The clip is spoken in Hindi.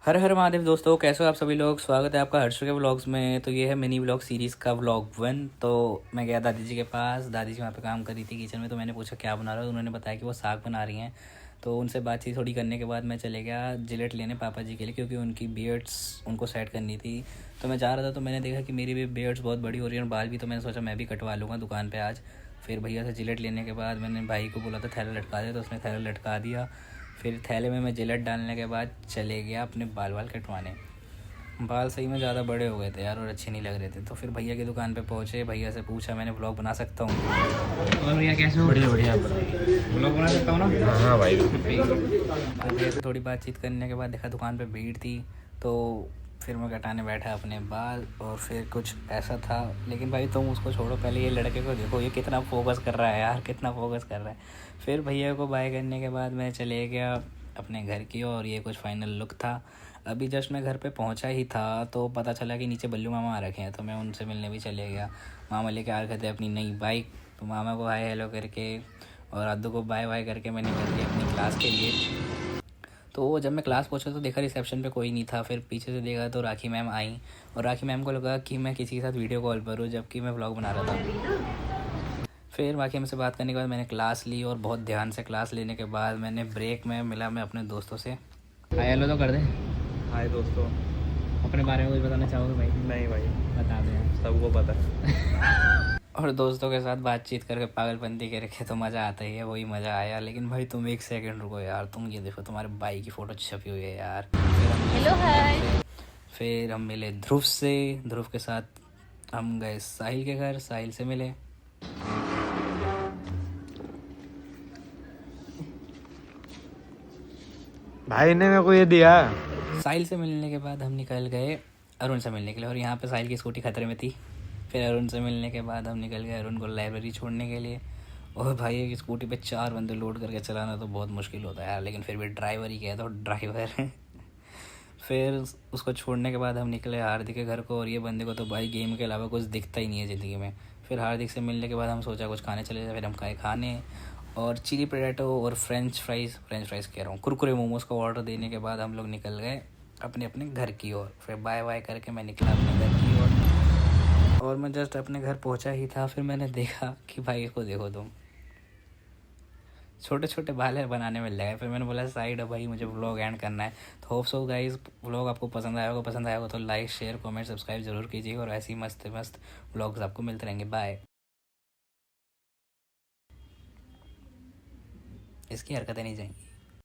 हर हर महादेव दोस्तों, कैसे हो आप सभी लोग। स्वागत है आपका हर्षु के व्लॉग्स में। तो ये है मिनी व्लॉग सीरीज़ का व्लॉग 1। तो मैं गया दादी जी के पास, दादी जी वहाँ पे काम कर रही थी किचन में। तो मैंने पूछा क्या बना रहा है, उन्होंने बताया कि वो साग बना रही हैं। तो उनसे बातचीत थोड़ी करने के बाद मैं चले गया जिलेट लेने पापा जी के लिए, क्योंकि उनकी बियर्ड्स उनको सेट करनी थी। तो मैं जा रहा था तो मैंने देखा कि मेरी भी बियर्ड्स बहुत बड़ी हो रही है और बाल भी। तो मैंने सोचा मैं भी कटवा लूँगा दुकान पर आज। फिर भैया से जिलेट लेने के बाद मैंने भाई को बोला था थैला लटका दे, तो उसने थैला लटका दिया। फिर थैले में मैं जिलेट डालने के बाद चले गया अपने बाल कटवाने। बाल सही में ज़्यादा बड़े हो गए थे यार और अच्छे नहीं लग रहे थे। तो फिर भैया की दुकान पे पहुँचे, भैया से पूछा मैंने व्लॉग बना सकता हूँ। और भैया कैसे हो? बढ़िया बढ़िया। व्लॉग बना सकता हूँ ना? हाँ भाई। तो भैया से थोड़ी बातचीत करने के बाद देखा दुकान पे भीड़ थी। तो फिर मैं कटाने बैठा अपने बाल और फिर कुछ ऐसा था। लेकिन भाई तुम उसको छोड़ो, पहले ये लड़के को देखो, ये कितना फोकस कर रहा है यार, कितना फोकस कर रहा है। फिर भैया को बाय करने के बाद मैं चले गया अपने घर की और ये कुछ फाइनल लुक था। अभी जस्ट मैं घर पे पहुंचा ही था तो पता चला कि नीचे बल्लू मामा आ रखे हैं। तो मैं उनसे मिलने भी चले गया। मामा लेके आ रखे थे अपनी नई बाइक। तो मामा को हाय हेलो करके और आदू को बाय बाय करके मैं निकल गया अपनी क्लास के लिए। तो जब मैं क्लास पहुंचा तो देखा रिसेप्शन पे कोई नहीं था। फिर पीछे से देखा तो राखी मैम आई और राखी मैम को लगा कि मैं किसी के साथ वीडियो कॉल पर हूँ, जबकि मैं व्लॉग बना रहा था। फिर राखी मैम से बात करने के बाद मैंने क्लास ली और बहुत ध्यान से क्लास लेने के बाद मैंने ब्रेक में मिला मैं अपने दोस्तों से। हाय हेलो तो कर दे। हाय दोस्तों। अपने बारे में कुछ बताना चाहोगे भाई? नहीं भाई, बता दें, सबको पता है। और दोस्तों के साथ बातचीत करके पागलपंती करके तो मज़ा आता ही है, वही मज़ा आया। लेकिन भाई तुम एक सेकंड रुको यार, तुम ये देखो तुम्हारे भाई की फ़ोटो छपी हुई है यार। Hello hi. फिर हम मिले ध्रुव से, ध्रुव के साथ हम गए साहिल के घर, साहिल से मिले। भाई ने मेरे को ये दिया। साहिल से मिलने के बाद हम निकल गए अरुण से मिलने के लिए, और यहाँ पे साहिल की स्कूटी खतरे में थी। फिर अरुण से मिलने के बाद हम निकल गए अरुण को लाइब्रेरी छोड़ने के लिए। और भाई एक स्कूटी पे 4 बंदे लोड करके चलाना तो बहुत मुश्किल होता है यार, लेकिन फिर भी ड्राइवर ही कहे तो ड्राइवर। फिर उसको छोड़ने के बाद हम निकले हार्दिक के घर को, और ये बंदे को तो भाई गेम के अलावा कुछ दिखता ही नहीं है ज़िंदगी में। फिर हार्दिक से मिलने के बाद हम सोचा कुछ खाने चले जाए। फिर हम खाए खाने और चिली पोटैटो और फ्रेंच फ्राइज़ कह रहा हूँ, कुरकुरे मोमोज़ का ऑर्डर देने के बाद हम लोग निकल गए अपने अपने घर की ओर। फिर बाय बाय करके मैं निकला अपने घर की ओर और मैं जस्ट अपने घर पहुंचा ही था। फिर मैंने देखा कि भाई इसको देखो तुम, छोटे छोटे बाल है बनाने में लगा है। फिर मैंने बोला साइड है भाई, मुझे व्लॉग एंड करना है। तो होप सो गाइस व्लॉग आपको पसंद आया होगा तो लाइक शेयर कमेंट सब्सक्राइब जरूर कीजिएगा, और ऐसे ही मस्त मस्त व्लॉग्स आपको मिलते रहेंगे। बाय। इसकी हरकतें नहीं चाहिए।